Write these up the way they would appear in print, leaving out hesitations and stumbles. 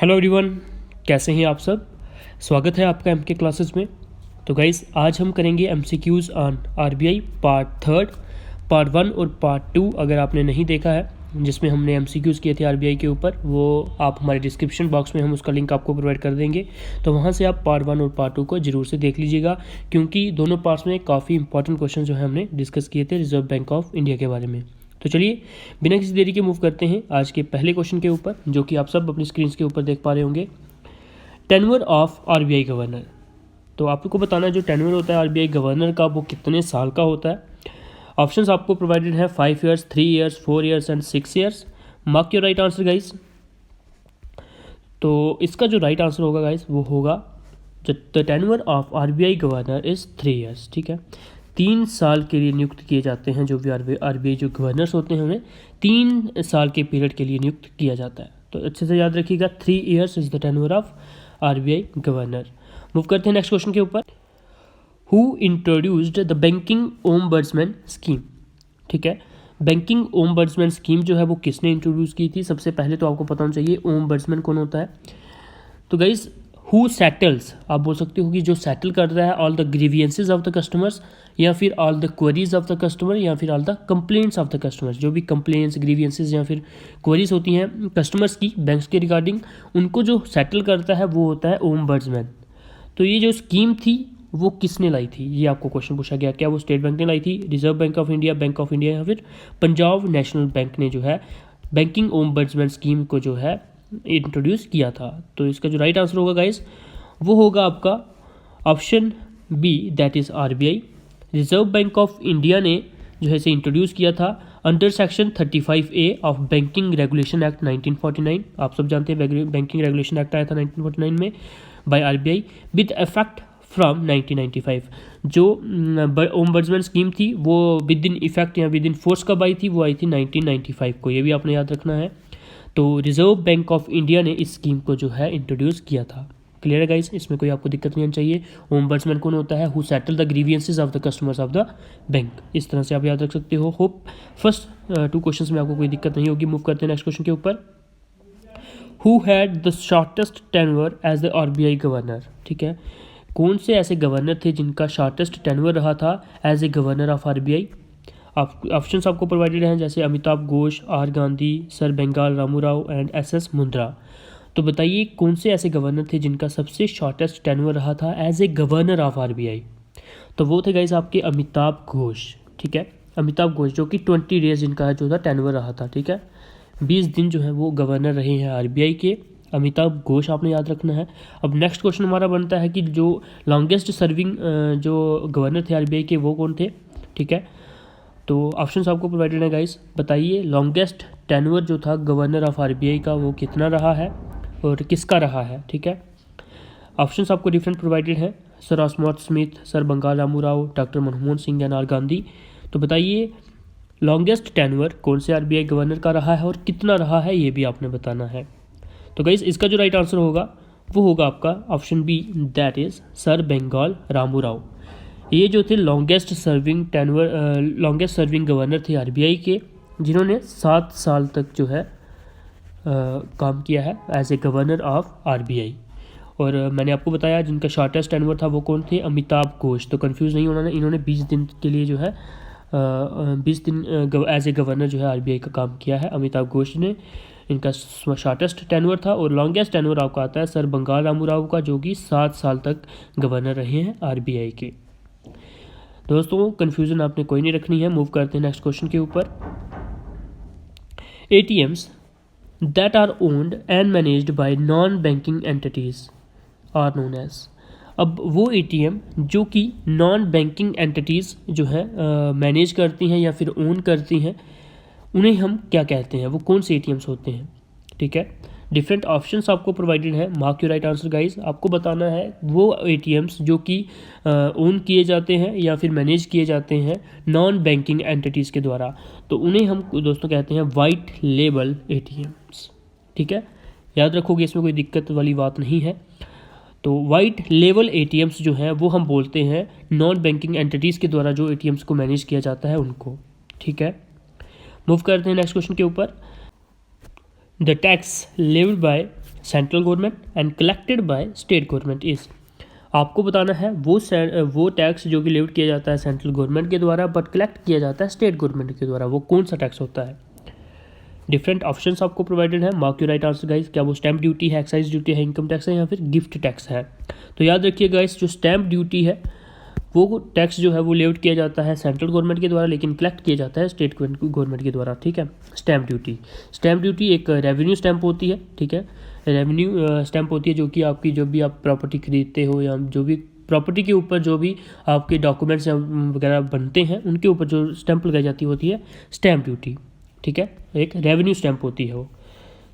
Hello everyone, कैसे हैं आप सब। स्वागत है आपका एमके क्लासेस में। तो गाइस, आज हम करेंगे MCQs on RBI part third. Part one और पार्ट टू अगर आपने नहीं देखा है, जिसमें हमने एमसीक्यूज़ किए थे आरबीआई के ऊपर, वो आप हमारे डिस्क्रिप्शन बॉक्स में हम उसका लिंक आपको प्रोवाइड कर देंगे। तो वहाँ से आप पार्ट वन और पार्ट टू को जरूर से देख लीजिएगा, क्योंकि दोनों पार्ट्स में काफ़ी इंपॉर्टेंट क्वेश्चन जो है हमने डिस्कस किए थे रिजर्व बैंक ऑफ इंडिया के बारे में। तो चलिए बिना किसी देरी के मूव करते हैं आज के पहले क्वेश्चन के ऊपर, जो कि आप सब अपनी स्क्रीन के ऊपर देख पा रहे होंगे। Tenure of RBI governor. तो आपको बताना है जो टेन्योर होता है आरबीआई गवर्नर का, वो कितने साल का होता है। ऑप्शंस आपको प्रोवाइडेड है 5 years, 3 years, 4 years and 6 years. Mark your right answer guys. तो इसका जो राइट आंसर होगा गाइस, वो होगा the tenure of RBI governor is 3 years. ठीक है, 3 साल के लिए नियुक्त किए जाते हैं। जो भी आरबीआई जो गवर्नर्स होते हैं उन्हें 3 साल के पीरियड के लिए नियुक्त किया जाता है। तो अच्छे से याद रखिएगा, 3 years is the tenure of RBI governor. Move करते हैं नेक्स्ट क्वेश्चन के ऊपर। Who introduced the banking ombudsman scheme. ठीक है, बैंकिंग ओम्बड्समैन स्कीम जो है वो किसने इंट्रोड्यूस की थी। सबसे पहले तो आपको पता होना चाहिए ओम्बड्समैन कौन होता है। तो गाइज, हु सेटल्स, आप बोल सकते हो कि जो सेटल कर रहा है all the grievances of the customers, या फिर all the queries of the customer, या फिर all the complaints of the customers. जो भी कंप्लेंट्स, ग्रीवियंसेस या फिर क्वेरीज होती हैं कस्टमर्स की बैंक्स के रिगार्डिंग, उनको जो सेटल करता है वो होता है ओम्बड्समैन। तो ये जो स्कीम थी वो किसने लाई थी, ये आपको क्वेश्चन पूछा गया। क्या वो स्टेट बैंक ने लाई थी, reserve bank of India, bank of India, या फिर पंजाब नेशनल बैंक ने जो है बैंकिंग ओम्बड्समैन स्कीम को जो है इंट्रोड्यूस किया था। तो इसका जो राइट आंसर होगा गाइस, वो होगा आपका option B, that is RBI. Reserve bank of India ने जो है इसे इंट्रोड्यूस किया था अंडर सेक्शन 35A ऑफ बैंकिंग रेगुलेशन एक्ट 1949। आप सब जानते हैं बैंकिंग रेगुलेशन एक्ट आया था 1949 में by RBI with effect from 1995। जो ओम्बड्समैन स्कीम थी वो विद इन इफेक्ट या विद इन फोर्स कब आई थी, वो आई थी 1995 को। ये भी आपने याद रखना है। तो रिजर्व बैंक ऑफ इंडिया ने इस स्कीम को जो है इंट्रोड्यूस किया था। क्लियर है गाइस, इसमें कोई आपको दिक्कत नहीं आनी चाहिए। ओम्बड्समैन कौन होता है, who settle the grievances of the customers of the bank. इस तरह से आप याद रख सकते हो। होप फर्स्ट 2 क्वेश्चंस में आपको कोई दिक्कत नहीं होगी। मूव करते हैं नेक्स्ट क्वेश्चन के ऊपर। Who had the shortest tenure as the RBI governor. ठीक है, कौन से ऐसे गवर्नर थे जिनका शॉर्टेस्ट टेन्योर रहा था as a governor of RBI. Options आपको प्रोवाइडेड हैं जैसे Amitabh Ghosh, R Gandhi, sir Benegal Ramu Rau and S Mundra. तो बताइए कौन से ऐसे गवर्नर थे जिनका सबसे शॉर्टेस्ट टेन्योर रहा था as a governor of RBI. तो वो थे गाइस आपके अमिताभ घोष। ठीक है, अमिताभ घोष जो कि 20 डेज जिनका जो था टेन्योर रहा था। ठीक है, 20 दिन जो है वो गवर्नर रहे हैं आरबीआई के। अमिताभ घोष आपने याद रखना है। अब नेक्स्ट क्वेश्चन हमारा बनता है कि जो लॉन्गेस्ट सर्विंग जो गवर्नर थे आरबीआई के वो कौन थे। ठीक है, तो ऑप्शंस आपको प्रोवाइडेड है गाइस। बताइए लॉन्गेस्ट टेन्योर जो था गवर्नर ऑफ आरबीआई का वो कितना रहा है और किसका रहा है। ठीक है, ऑप्शंस आपको डिफरेंट प्रोवाइडेड है, सर ऑस्मोथ Smith, sir Bengal Ramu Rao, doctor Manmohan Singh या आर गांधी। तो बताइए लॉन्गेस्ट टेन्योर कौन से आरबीआई गवर्नर का रहा है और कितना रहा है, ये भी आपने बताना है। तो गाइस, इसका जो राइट आंसर होगा वो होगा आपका option B, that is sir Benegal Ramu Rau. ये जो थे लॉन्गेस्ट सर्विंग गवर्नर थे आरबीआई के, जिन्होंने 7 साल तक जो है काम किया है as a governor of RBI. और मैंने आपको बताया जिनका शॉर्टेस्ट टेन्योर था वो कौन थे, अमिताभ घोष। तो कंफ्यूज नहीं होना, इन्होंने 20 दिन के लिए जो है 20 दिन एज ए गवर्नर जो है आरबीआई का काम किया है अमिताभ घोष ने। इनका शॉर्टेस्ट टेन्योर था। और लॉन्गेस्ट टेन्योर आपका आता है सर बंगाल रामू राव का, जो कि 7 साल तक गवर्नर रहे हैं आरबीआई के। दोस्तों कन्फ्यूज़न आपने कोई नहीं रखनी है। मूव करते हैं नेक्स्ट क्वेश्चन के ऊपर। ATMs that are owned and managed by non-banking entities are known as। अब वो एटीएम जो कि नॉन बैंकिंग एंटिटीज़ जो है मैनेज करती हैं या फिर ओन करती हैं, उन्हें हम क्या कहते हैं, वो कौन से एटीएम्स होते हैं। ठीक है, डिफरेंट ऑप्शंस आपको प्रोवाइडेड है। Mark your right answer guys. आपको बताना है वो एटीएम्स जो कि ओन किए जाते हैं या फिर मैनेज किए जाते हैं नॉन बैंकिंग एंटिटीज़ के द्वारा, तो उन्हें हम दोस्तों कहते हैं वाइट लेबल एटीएम्स। ठीक है, याद रखोगे, इसमें कोई दिक्कत वाली बात नहीं है। तो वाइट लेबल एटीएम्स जो हैं वो हम बोलते हैं नॉन बैंकिंग एंटिटीज़ के द्वारा जो एटीएम्स को मैनेज किया जाता है उनको। ठीक है, मूव करते हैं नेक्स्ट क्वेश्चन के ऊपर। The tax levied by central government and collected by state government is. आपको बताना है वो टैक्स जो कि लेविट किया जाता है सेंट्रल गवर्नमेंट के द्वारा बट कलेक्ट किया जाता है स्टेट गवर्नमेंट के द्वारा, वो कौन सा टैक्स होता है। डिफरेंट ऑप्शंस आपको प्रोवाइडेड है, mark your right answer guys. क्या वो स्टैंप ड्यूटी है, एक्साइज ड्यूटी है, इनकम टैक्स है या फिर गिफ्ट टैक्स है। तो याद रखिए गाइस, जो स्टैंप ड्यूटी है वो टैक्स जो है वो लेविट किया जाता है सेंट्रल गवर्नमेंट के द्वारा, लेकिन कलेक्ट किया जाता है स्टेट गवर्नमेंट के द्वारा, ठीक है। स्टैंप ड्यूटी एक रेवेन्यू स्टैंप होती है, ठीक है। रेवेन्यू स्टैंप होती है जो कि आपकी जो भी आप प्रॉपर्टी खरीदते हो या जो भी प्रॉपर्टी के ऊपर जो भी आपके डॉक्यूमेंट्स वगैरह बनते हैं उनके ऊपर जो स्टैंप लगाई जाती होती है स्टैंप ड्यूटी, ठीक है। एक रेवेन्यू स्टैंप होती है वो,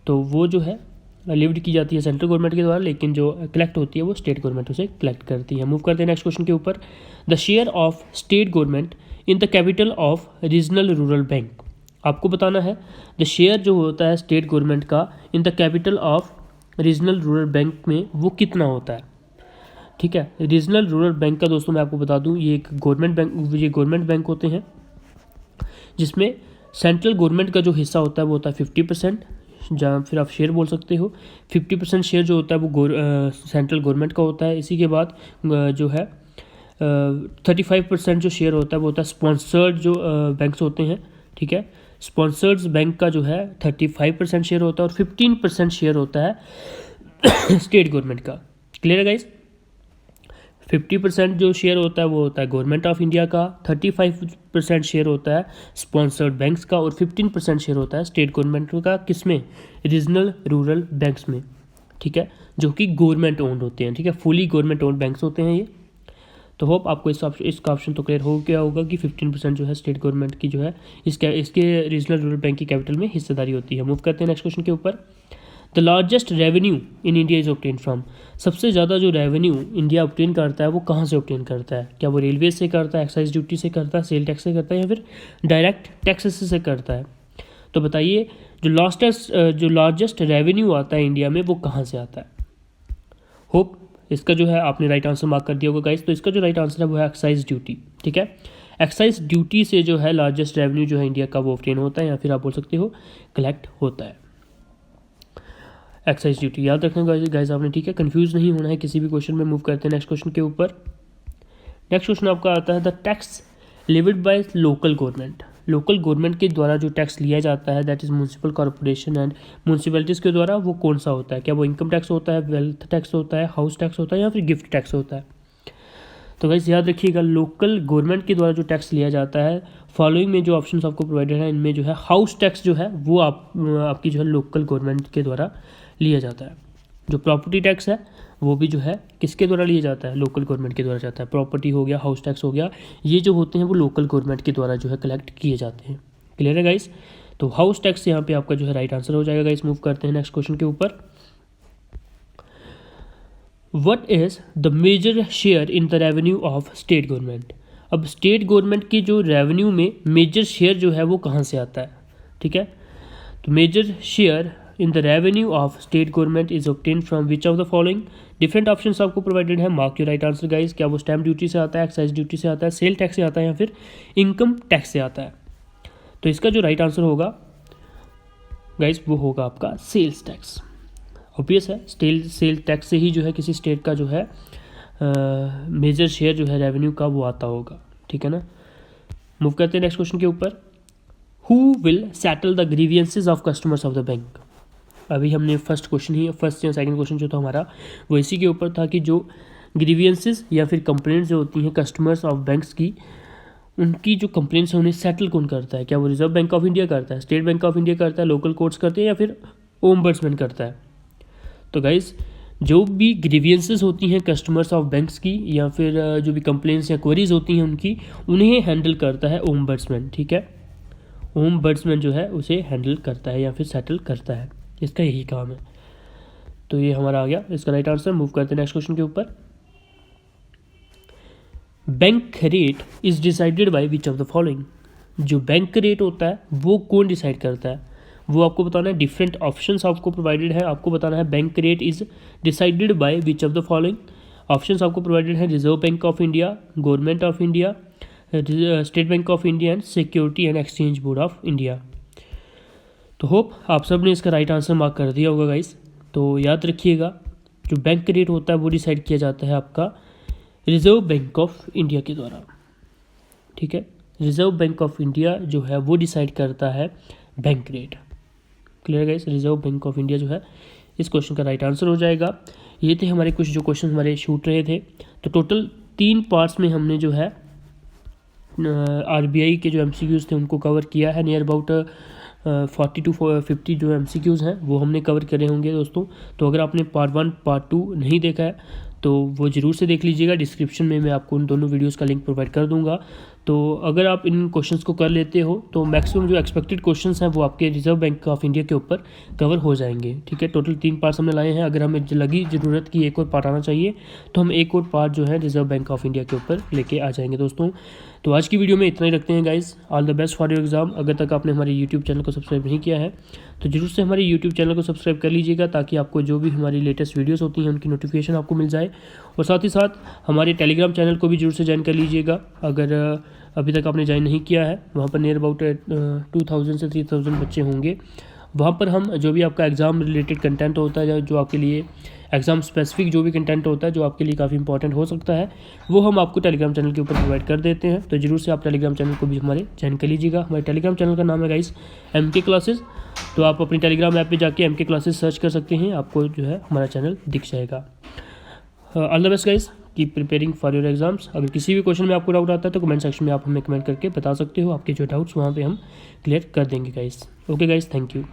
तो वो जो है लिव्ड की जाती है सेंट्रल गवर्नमेंट के द्वारा, लेकिन जो कलेक्ट होती है वो स्टेट गवर्नमेंट उसे कलेक्ट करती है। मूव करते हैं नेक्स्ट क्वेश्चन के ऊपर। The share of state government in the capital of regional rural bank. आपको बताना है द शेयर जो होता है स्टेट गवर्नमेंट का in the capital of regional rural bank में वो कितना होता है, ठीक है। रीजनल रूरल बैंक का दोस्तों मैं आपको बता दूं ये एक गवर्नमेंट बैंक होते हैं जिसमें सेंट्रल गवर्नमेंट का जो हिस्सा होता है वो होता है 50%, जहाँ फिर आप शेयर बोल सकते हो। 50% शेयर जो होता है वो सेंट्रल गवर्नमेंट का होता है। इसी के बाद जो है 35% जो शेयर होता है वो होता है स्पॉन्सर्ड जो बैंक्स होते हैं, ठीक है। स्पॉन्सर्ड बैंक का जो है 35% शेयर होता है और 15% शेयर होता है स्टेट गवर्नमेंट का। क्लियर है गाइस। 50% जो शेयर होता है वो होता है गवर्नमेंट ऑफ इंडिया का, 35% शेयर होता है स्पॉन्सर्ड बैंक्स का और 15% शेयर होता है स्टेट गवर्नमेंट का। किसमें? रीजनल रूरल बैंक्स में, ठीक है, जो कि गवर्नमेंट ओन्ड होते हैं, ठीक है। फुली गवर्नमेंट ओन्ड बैंक्स होते हैं ये। तो होप आपको इसका ऑप्शन तो क्लियर हो गया होगा कि 15% जो है स्टेट गवर्नमेंट की जो है इसके रीजनल रूरल बैंक की कैपिटल में हिस्सेदारी होती है। मूव करते हैं नेक्स्ट क्वेश्चन के ऊपर। The largest revenue in India is obtain from. सबसे ज़्यादा जो रेवेन्यू इंडिया ऑब्टेन करता है वो कहाँ से ऑब्टेन करता है? क्या वो रेलवे से करता है, एक्साइज ड्यूटी से करता है, सेल टैक्स से करता है या फिर डायरेक्ट टैक्सेस से करता है? तो बताइए जो लार्जेस्ट रेवेन्यू आता है इंडिया में वो कहाँ से आता है? होप इसका जो है आपने राइट आंसर मार्क कर दिया होगा गाइस। तो इसका जो राइट आंसर है वो है एक्साइज ड्यूटी, ठीक है। एक्साइज ड्यूटी से जो है लार्जेस्ट रेवेन्यू जो है इंडिया का वो ऑब्टेन होता है या फिर आप बोल सकते हो कलेक्ट होता है। एक्साइज ड्यूटी याद रखना गाइस आपने, ठीक है। कंफ्यूज नहीं होना है किसी भी क्वेश्चन में। मूव करते हैं नेक्स्ट क्वेश्चन के ऊपर। नेक्स्ट क्वेश्चन आपका आता है the tax levied by local government. Local government के द्वारा जो टैक्स लिया जाता है that is municipal corporation and municipalities के द्वारा, वो कौन सा होता है? क्या वो इनकम टैक्स होता है, वेल्थ टैक्स होता है, हाउस टैक्स होता है या फिर गिफ्ट टैक्स होता है? तो गाइस याद रखिएगा लोकल गवर्नमेंट के द्वारा जो टैक्स लिया जाता है, फॉलोइंग में जो ऑप्शंस आपको प्रोवाइडेड है इनमें जो है हाउस टैक्स जो है वो आपकी जो है लोकल गवर्नमेंट के द्वारा लिया जाता है। जो प्रॉपर्टी टैक्स है वो भी जो है किसके द्वारा लिया जाता है? लोकल गवर्नमेंट के द्वारा जाता है। प्रॉपर्टी हो गया, हाउस टैक्स हो गया, ये जो होते हैं वो लोकल गवर्नमेंट के द्वारा जो है कलेक्ट किए जाते हैं। क्लियर है गाइस। तो हाउस टैक्स यहाँ पे आपका जो है राइट आंसर हो जाएगा गाइस। मूव करते हैं नेक्स्ट क्वेश्चन के ऊपर। What is the major share in the revenue of state government? अब स्टेट गवर्नमेंट की जो रेवेन्यू में मेजर शेयर जो है वो कहाँ से आता है, ठीक है। तो major share in the revenue of state government is obtain from which of the following? Different options आपको प्रोवाइडेड है, mark your right answer guys. क्या वो स्टैम्प ड्यूटी से आता है, एक्साइज ड्यूटी से आता है, सेल टैक्स से आता है या फिर इनकम टैक्स से आता है? तो इसका जो राइट आंसर होगा गाइस वो होगा आपका सेल्स टैक्स। ऑब्वियस है, सेल टैक्स से ही जो है किसी स्टेट का जो है मेजर शेयर जो है रेवेन्यू का वो आता होगा, ठीक है ना। मूव करते हैं नेक्स्ट क्वेश्चन के ऊपर। Who will settle the grievances of customers of the bank? अभी हमने फर्स्ट या सेकंड क्वेश्चन जो था हमारा वो इसी के ऊपर था कि जो ग्रीवियंसेस या फिर कंप्लेंट्स जो होती हैं कस्टमर्स ऑफ बैंक्स की, उनकी जो कंप्लेंट्स हैं उन्हें सेटल कौन करता है? क्या वो रिजर्व बैंक ऑफ इंडिया करता है, स्टेट बैंक ऑफ इंडिया करता है, लोकल कोर्ट्स करते हैं या फिर ओम्बड्समैन करता है? तो गाइस जो भी ग्रीवियंसेस होती हैं कस्टमर्स ऑफ बैंक्स की या फिर जो भी कंप्लेंट्स या क्वेरीज होती हैं उनकी, उन्हें हैंडल करता है ओम्बड्समैन, ठीक है। ओम्बड्समैन जो है उसे हैंडल करता है या फिर सेटल करता है, इसका यही काम है। तो ये हमारा आ गया इसका राइट आंसर। मूव करते हैं नेक्स्ट क्वेश्चन के ऊपर। Bank rate is decided by which of the following? जो बैंक रेट होता है वो कौन डिसाइड करता है? वो आपको बताना है। डिफरेंट ऑप्शंस आपको प्रोवाइडेड है, आपको बताना है bank rate is decided by which of the following. Options आपको प्रोवाइडेड है reserve bank of India, government of India, state bank of India and security and exchange board of India. तो hope आप सब ने इसका राइट आंसर मार्क कर दिया होगा गाइस। तो याद रखिएगा, जो बैंक का रेट होता है वो डिसाइड किया जाता है आपका रिजर्व बैंक ऑफ इंडिया के द्वारा, ठीक है। रिजर्व बैंक ऑफ इंडिया जो है वो डिसाइड करता है bank rate. Clear guys, reserve bank of India जो है इस क्वेश्चन का राइट आंसर हो जाएगा। ये थे हमारे कुछ जो क्वेश्चन हमारे छूट रहे थे। तो टोटल 3 पार्ट्स में हमने जो है आरबीआई के जो एमसीक्यूज़ थे उनको कवर किया है। नियर अबाउट 40 to 50 जो एमसीक्यूज़ हैं वो हमने कवर करे होंगे दोस्तों। तो अगर आपने पार्ट 1 पार्ट 2 नहीं देखा है तो वो ज़रूर से देख लीजिएगा। डिस्क्रिप्शन में मैं आपको उन दोनों वीडियोस का लिंक प्रोवाइड कर दूंगा। तो अगर आप इन क्वेश्चंस को कर लेते हो तो मैक्सिमम जो एक्सपेक्टेड क्वेश्चंस हैं वो आपके रिजर्व बैंक ऑफ इंडिया के ऊपर कवर हो जाएंगे, ठीक है। टोटल 3 पार्ट्स हमने लाए हैं। अगर हमें लगी ज़रूरत कि एक और पार्ट आना चाहिए तो हम एक और पार्ट जो है रिजर्व बैंक ऑफ इंडिया के ऊपर लेके आ जाएंगे दोस्तों। तो आज की वीडियो में इतना ही रखते हैं guys. All the best for your exam. अगर तक आपने हमारे यूट्यूब चैनल को सब्सक्राइब नहीं किया है तो जरूर से हमारे यूट्यूब चैनल को सब्सक्राइब कर लीजिएगा, ताकि आपको जो भी हमारी लेटेस्ट वीडियोस होती हैं उनकी नोटिफिकेशन आपको मिल जाए। और साथ ही साथ हमारे टेलीग्राम चैनल को भी जरूर से ज्वाइन कर लीजिएगा, अगर अभी तक आपने ज्वाइन नहीं किया है। वहाँ पर नियर अबाउट 2000 से 3000 बच्चे होंगे। वहाँ पर हम जो भी आपका एग्ज़ाम रिलेटेड कंटेंट होता है, जो आपके लिए एग्ज़ाम स्पेसिफिक जो भी कंटेंट होता है जो आपके लिए काफ़ी इंपॉर्टेंट हो सकता है, वो हम आपको टेलीग्राम चैनल के ऊपर प्रोवाइड कर देते हैं। तो जरूर से आप टेलीग्राम चैनल को भी हमारे ज्वाइन कर लीजिएगा। हमारे टेलीग्राम चैनल का नाम है गाइस MK क्लासेस। तो आप अपनी टेलीग्राम ऐप पे जाके MK क्लासेस सर्च कर सकते हैं, आपको जो है हमारा चैनल दिख जाएगा। All the best guys, keep preparing for your exams. अगर किसी भी क्वेश्चन में आपको डाउट आता है तो कमेंट सेक्शन में आप हमें कमेंट करके बता सकते हो। आपके जो डाउट्स वहाँ पे हम क्लियर कर देंगे guys. Okay guys, thank you.